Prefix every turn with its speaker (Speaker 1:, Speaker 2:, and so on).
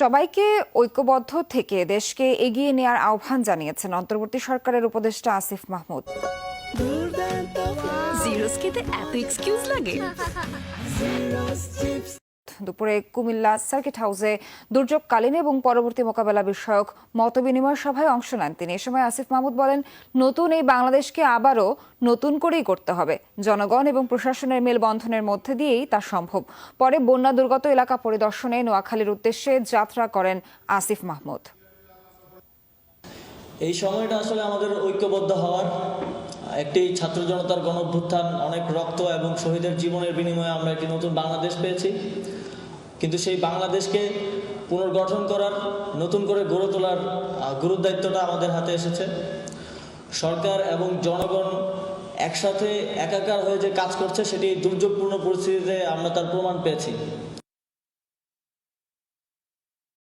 Speaker 1: সবাইকে ঐক্যবদ্ধ থেকে দেশকে এগিয়ে নেয়ার আহ্বান জানিয়েছেন অন্তর্বর্তী সরকারের উপদেষ্টা আসিফ মাহমুদ।
Speaker 2: জিরোস্কিতে এত এক্সকিউজ লাগে?
Speaker 1: দুপুরে কুমিল্লা সার্কিট হাউসে দুর্যোগকালীন এবং পরবর্তী মোকাবেলা বিষয়ক মতবিনিময় সভায় অংশ নেন তিনি। এ সময় আসিফ মাহমুদ বলেন, নতুন এই বাংলাদেশকে আবারও নতুন করেই করতে হবে। জনগণ এবং প্রশাসনের মেলবন্ধনের মধ্যে দিয়েই তা সম্ভব। পরে বন্যা দুর্গত এলাকা পরিদর্শনে নোয়াখালীর উদ্দেশ্যে যাত্রা করেন আসিফ মাহমুদ।
Speaker 3: এই সময়টা আসলে আমাদের ঐক্যবদ্ধ হওয়ার একটি ছাত্র জনতার গণঅভ্যুত্থান, অনেক রক্ত এবং শহীদের জীবনের বিনিময়ে আমরা একটি নতুন বাংলাদেশ পেয়েছি। কিন্তু সেই বাংলাদেশকে পুনর্গঠন করার, নতুন করে গড়ে তোলার গুরুদায়িত্বটা আমাদের হাতে এসেছে। সরকার এবং জনগণ একসাথে একাকার হয়ে যে কাজ করছে, সেটি দুর্যোগপূর্ণ পরিস্থিতিতে আমরা তার প্রমাণ পেয়েছি।